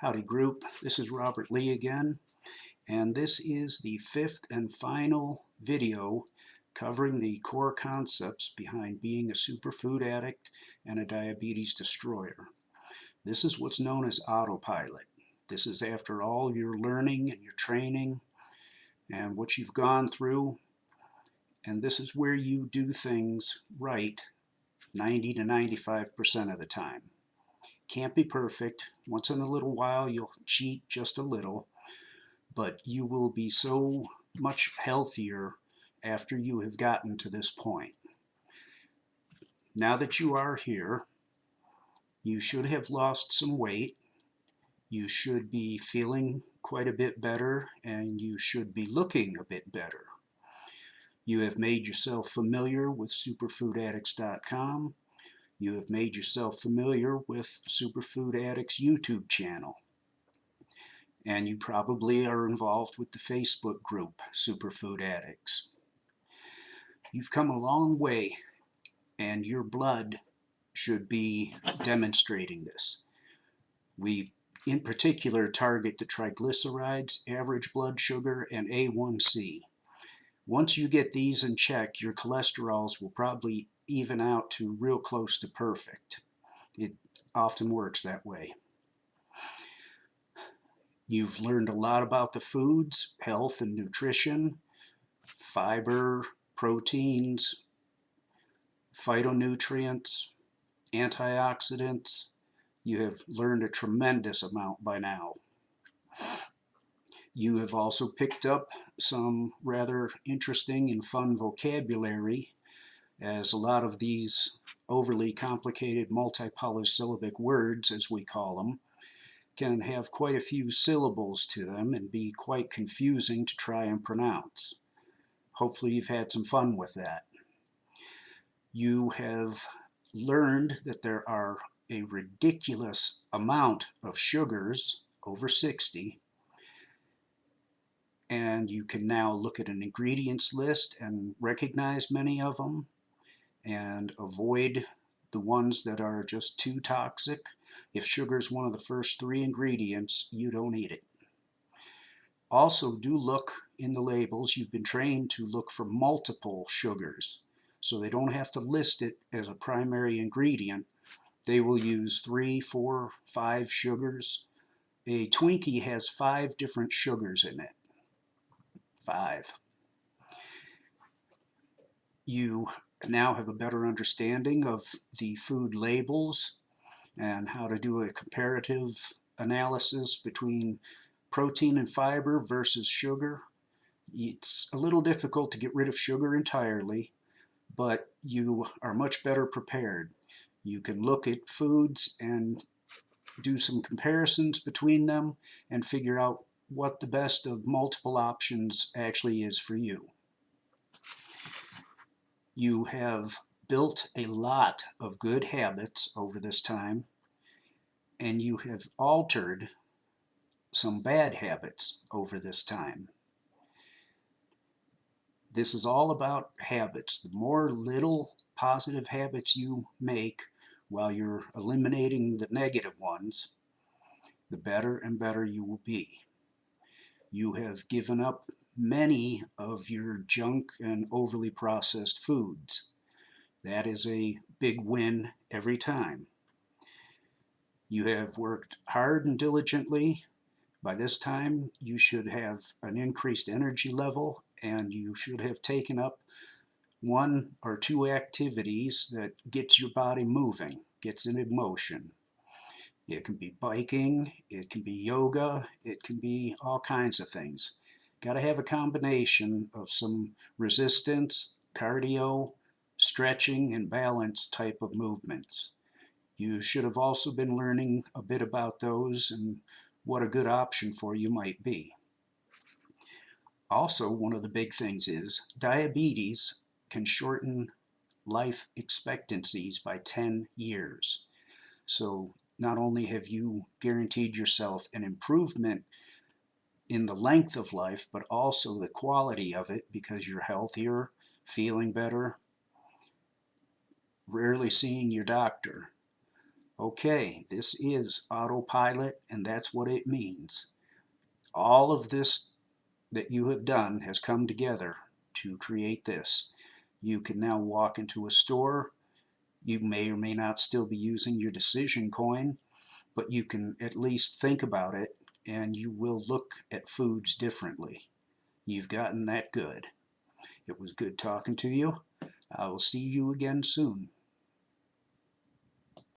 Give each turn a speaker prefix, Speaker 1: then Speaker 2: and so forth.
Speaker 1: Howdy group, this is Robert Lee again, and this is the fifth and final video covering the core concepts behind being a superfood addict and a diabetes destroyer. This is what's known as autopilot. This is after all your learning and your training and what you've gone through, and this is where you do things right 90 to 95% of the time. Can't be perfect. Once in a little while you'll cheat just a little, but you will be so much healthier after you have gotten to this point. Now that you are here, you should have lost some weight. You should be feeling quite a bit better, and you should be looking a bit better. You have made yourself familiar with superfoodaddicts.com. You have made yourself familiar with Superfood Addicts YouTube channel. And you probably are involved with the Facebook group, Superfood Addicts. You've come a long way, and your blood should be demonstrating this. We, in particular, target the triglycerides, average blood sugar, and A1C. Once you get these in check, your cholesterols will probably even out to real close to perfect. It often works that way. You've learned a lot about the foods, health and nutrition, fiber, proteins, phytonutrients, antioxidants. You have learned a tremendous amount by now. You have also picked up some rather interesting and fun vocabulary, as a lot of these overly complicated multi-polysyllabic words, as we call them, can have quite a few syllables to them and be quite confusing to try and pronounce. Hopefully you've had some fun with that. You have learned that there are a ridiculous amount of sugars, over 60, and you can now look at an ingredients list and recognize many of them and avoid the ones that are just too toxic. If sugar is one of the first three ingredients, you don't eat it. Also, do look in the labels. You've been trained to look for multiple sugars, so they don't have to list it as a primary ingredient. They will use 3, 4, 5 sugars. A Twinkie has 5 different sugars in it. 5. You now have a better understanding of the food labels and how to do a comparative analysis between protein and fiber versus sugar. It's a little difficult to get rid of sugar entirely, but you are much better prepared. You can look at foods and do some comparisons between them and figure out what the best of multiple options actually is for you. You have built a lot of good habits over this time, and you have altered some bad habits over this time. This is all about habits. The more little positive habits you make while you're eliminating the negative ones, the better and better you will be. You have given up many of your junk and overly processed foods. That is a big win every time. You have worked hard and diligently. By this time, you should have an increased energy level, and you should have taken up 1 or 2 activities that gets your body moving, gets it in motion. It can be biking, it can be yoga, it can be all kinds of things. Got to have a combination of some resistance, cardio, stretching, and balance type of movements. You should have also been learning a bit about those and what a good option for you might be. Also, one of the big things is diabetes can shorten life expectancies by 10 years. So not only have you guaranteed yourself an improvement in the length of life, but also the quality of it, because you're healthier, feeling better, rarely seeing your doctor. Okay, this is Autopilot, and that's what it means. All of this that you have done has come together to create this. You can now walk into a store. You may or may not still be using your decision coin, but you can at least think about it, and you will look at foods differently. You've gotten that good. It was good talking to you. I will see you again soon.